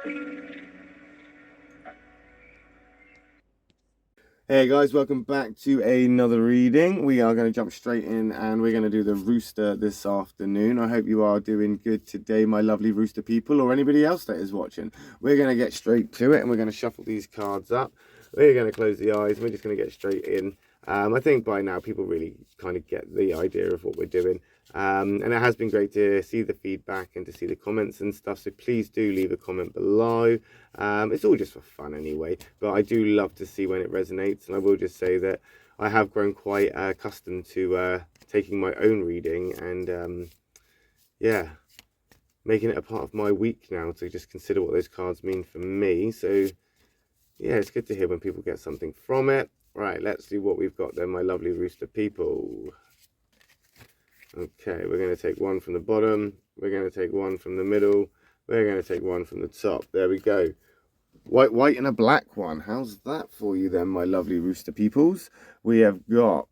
Hey guys, welcome back to another reading. We are going to jump straight in and we're going to do the Rooster this afternoon. I hope you are doing good today, my lovely Rooster people, or anybody else that is watching. We're going to get straight to it and we're going to shuffle these cards up. We're going to close the eyes. We're just going to get straight in. I think by now people really kind of get the idea of what we're doing. And it has been great to see the feedback and to see the comments and stuff. So please do leave a comment below. It's all just for fun anyway, but I do love to see when it resonates. And I will just say that I have grown quite accustomed to taking my own reading and yeah, making it a part of my week now to just consider what those cards mean for me. So yeah, it's good to hear when people get something from it. Right, let's see what we've got then, my lovely Rooster people. Okay, we're going to take one from the bottom. We're going to take one from the middle. We're going to take one from the top. There we go. White, and a black one. How's that for you then, my lovely Rooster peoples? We have got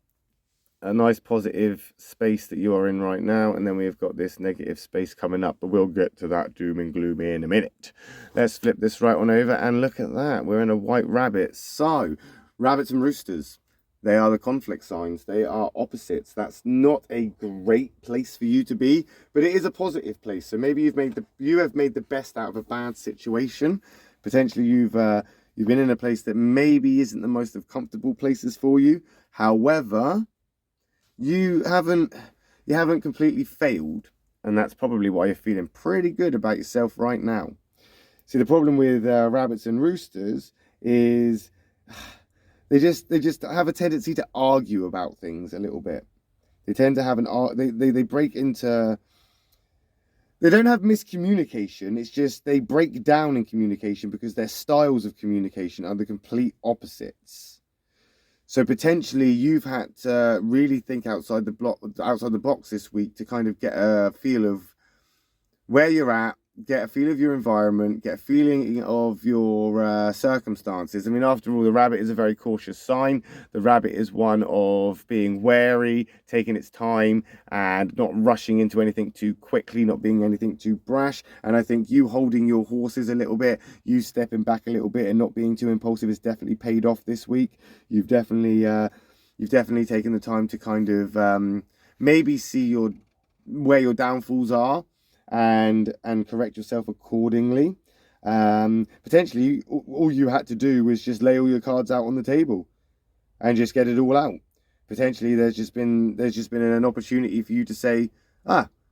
a nice positive space that you are in right now, and then we've got this negative space coming up, but we'll get to that doom and gloom in a minute. Let's flip this right on over and look at that. We're in a white rabbit. So, rabbits and roosters, they are the conflict signs. They are opposites. That's not a great place for you to be, but it is a positive place. So maybe you have made the best out of a bad situation. Potentially you've been in a place that maybe isn't the most of comfortable places for you. However, you haven't completely failed, and that's probably why you're feeling pretty good about yourself right now. See, the problem with rabbits and roosters is they just have a tendency to argue about things a little bit. They tend to have they break into. They don't have miscommunication. It's just they break down in communication because their styles of communication are the complete opposites. So potentially you've had to really think outside the box this week to kind of get a feel of where you're at, get a feel of your environment, get a feeling of your circumstances. I mean, after all, the rabbit is a very cautious sign. The rabbit is one of being wary, taking its time and not rushing into anything too quickly, not being anything too brash. And I think you holding your horses a little bit, you stepping back a little bit and not being too impulsive has definitely paid off this week. You've definitely taken the time to kind of maybe see where your downfalls are and correct yourself accordingly. Potentially all you had to do was just lay all your cards out on the table and just get it all out. Potentially there's just been an opportunity for you to say,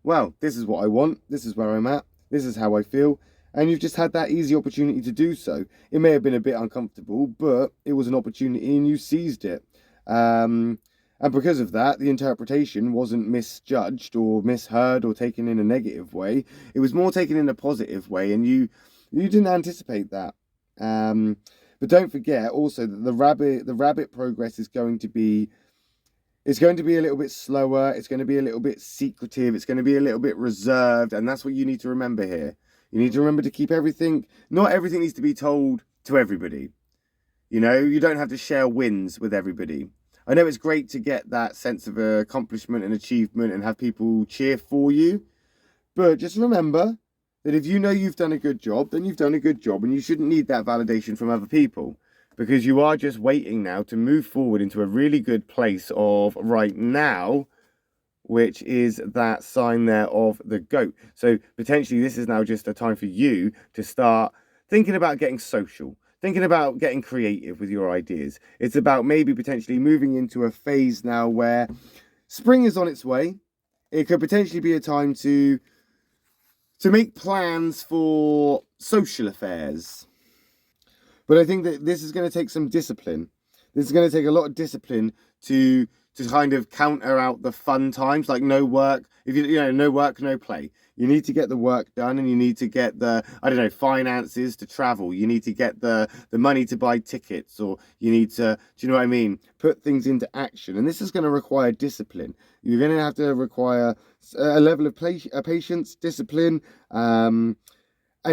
well, this is what I want, this is where I'm at, this is how I feel, and you've just had that easy opportunity to do so. It may have been a bit uncomfortable, but it was an opportunity and you seized it. And because of that, the interpretation wasn't misjudged or misheard or taken in a negative way. It was more taken in a positive way, and you didn't anticipate that. But don't forget also that the rabbit progress is going to be a little bit slower. It's going to be a little bit secretive. It's going to be a little bit reserved, and that's what you need to remember here. You need to remember to keep everything. Not everything needs to be told to everybody. You know, you don't have to share wins with everybody. I know it's great to get that sense of accomplishment and achievement and have people cheer for you. But just remember that if you know you've done a good job, then you've done a good job and you shouldn't need that validation from other people because you are just waiting now to move forward into a really good place of right now, which is that sign there of the goat. So potentially this is now just a time for you to start thinking about getting social. Thinking about getting creative with your ideas. It's about maybe potentially moving into a phase now where spring is on its way. It could potentially be a time to make plans for social affairs. But I think that this is going to take some discipline. This is going to take a lot of discipline to kind of counter out the fun times, like no work. If no work, no play. You need to get the work done and you need to get the, finances to travel. You need to get the money to buy tickets, or you need to, do you know what I mean? Put things into action. And this is going to require discipline. You're going to have to require a level of patience, discipline, and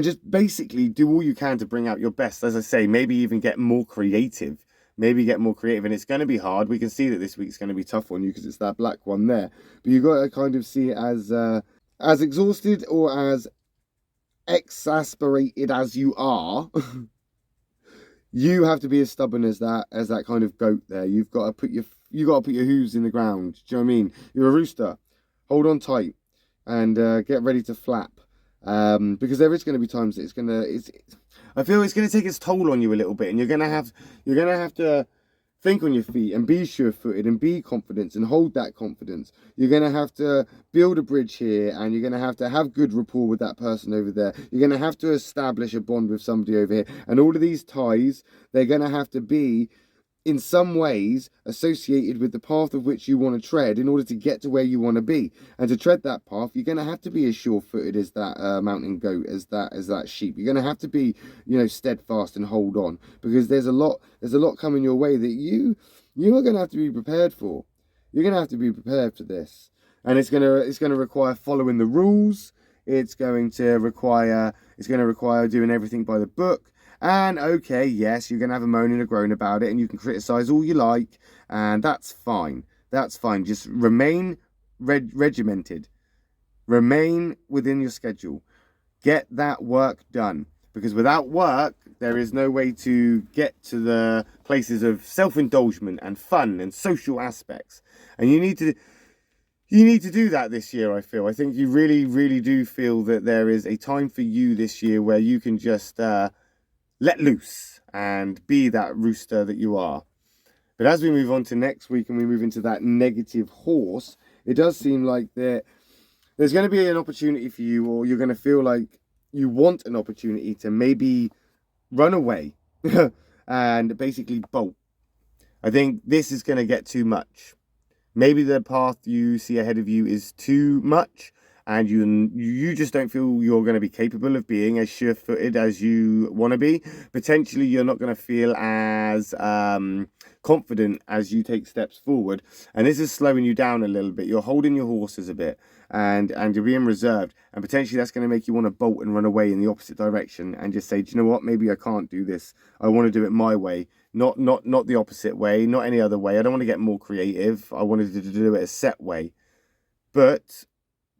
just basically do all you can to bring out your best. As I say, maybe even get more creative. And it's going to be hard. We can see that this week's going to be tough on you because it's that black one there. But you've got to kind of see it as exhausted or as exasperated as you are, you have to be as stubborn as that kind of goat there. You've got to put your hooves in the ground. Do you know what I mean? You're a rooster. Hold on tight and get ready to flap. Because there is going to be times that I feel it's going to take its toll on you a little bit, and you're going to have to think on your feet and be sure-footed and be confident and hold that confidence. You're going to have to build a bridge here, and you're going to have good rapport with that person over there. You're going to have to establish a bond with somebody over here. And all of these ties, they're going to have to be in some ways associated with the path of which you want to tread in order to get to where you want to be. And to tread that path, you're going to have to be as sure-footed as that mountain goat, as that sheep. You're going to have to be, steadfast and hold on, because there's a lot coming your way that you are going to have to be prepared for. You're going to have to be prepared for this, and it's going to require following the rules. It's going to require doing everything by the book. And okay, yes, you're going to have a moan and a groan about it, and you can criticize all you like, and that's fine. That's fine. Just remain regimented. Remain within your schedule. Get that work done. Because without work, there is no way to get to the places of self-indulgence and fun and social aspects. And you need to do that this year, I feel. I think you really, really do feel that there is a time for you this year where you can just let loose and be that rooster that you are. But as we move on to next week and we move into that negative horse, it does seem like there's going to be an opportunity for you, or you're going to feel like you want an opportunity to maybe run away and basically bolt. I think this is going to get too much. Maybe the path you see ahead of you is too much, and you just don't feel you're going to be capable of being as sure-footed as you want to be. Potentially, you're not going to feel as confident as you take steps forward. And this is slowing you down a little bit. You're holding your horses a bit, and you're being reserved. And potentially, that's going to make you want to bolt and run away in the opposite direction and just say, do you know what? Maybe I can't do this. I want to do it my way. Not the opposite way, not any other way. I don't want to get more creative. I wanted to do it a set way. But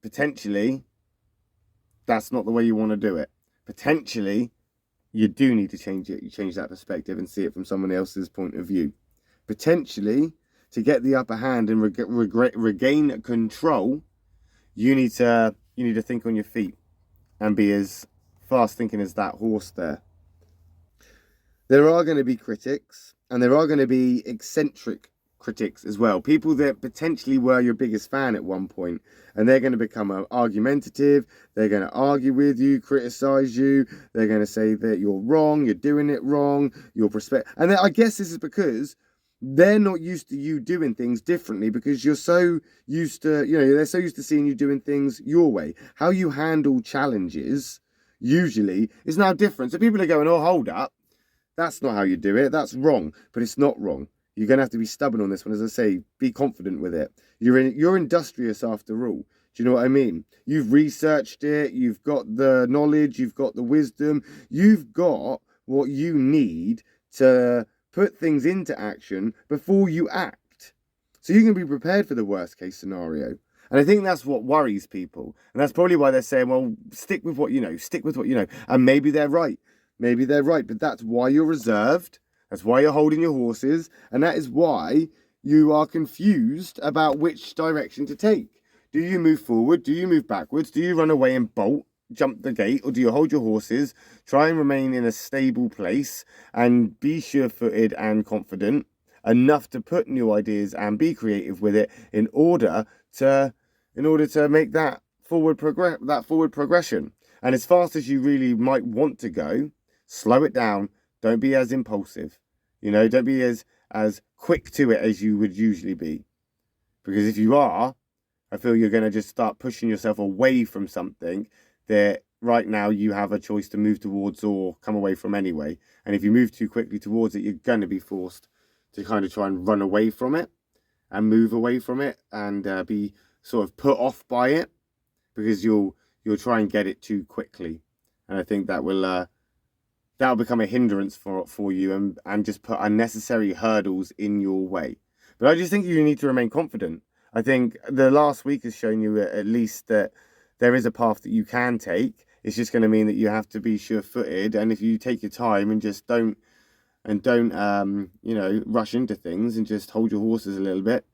potentially, that's not the way you want to do it. Potentially, you do need to change it. You change that perspective and see it from someone else's point of view. Potentially, to get the upper hand and regain control, you need to think on your feet and be as fast thinking as that horse there. There are going to be critics, and there are going to be eccentric critics as well. People that potentially were your biggest fan at one point, and they're going to become argumentative. They're going to argue with you, criticize you. They're going to say that you're wrong, you're doing it wrong, and I guess this is because they're not used to you doing things differently, because you're so used to, they're so used to seeing you doing things your way. How you handle challenges usually is now different. So people are going, oh, hold up. That's not how you do it. That's wrong. But it's not wrong. You're going to have to be stubborn on this one. As I say, be confident with it. You're industrious after all. Do you know what I mean? You've researched it. You've got the knowledge. You've got the wisdom. You've got what you need to put things into action before you act. So you can be prepared for the worst case scenario. And I think that's what worries people. And that's probably why they're saying, well, stick with what you know. Stick with what you know. And maybe they're right. Maybe they're right. But that's why you're reserved. That's why you're holding your horses, and that is why you are confused about which direction to take. Do you move forward? Do you move backwards? Do you run away and bolt, jump the gate, or do you hold your horses, try and remain in a stable place and be sure-footed and confident enough to put new ideas and be creative with it in order to make that forward progression? And as fast as you really might want to go, slow it down. Don't be as impulsive. Don't be as quick to it as you would usually be. Because if you are, I feel you're going to just start pushing yourself away from something that right now you have a choice to move towards or come away from anyway. And if you move too quickly towards it, you're going to be forced to kind of try and run away from it and move away from it and be sort of put off by it, because you'll try and get it too quickly. And I think that will that'll become a hindrance for you and just put unnecessary hurdles in your way. But I just think you need to remain confident. I think the last week has shown you at least that there is a path that you can take. It's just going to mean that you have to be sure-footed, and if you take your time and just don't you know, rush into things and just hold your horses a little bit,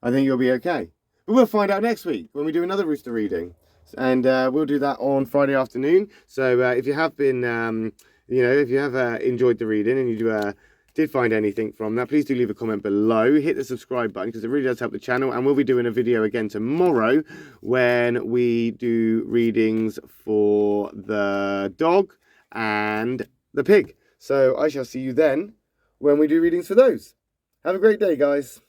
I think you'll be okay. But we'll find out next week when we do another Rooster reading, and we'll do that on Friday afternoon. So if you have been, you know, if you have enjoyed the reading and you did find anything from that, please do leave a comment below. Hit the subscribe button because it really does help the channel. And we'll be doing a video again tomorrow when we do readings for the dog and the pig. So I shall see you then when we do readings for those. Have a great day, guys.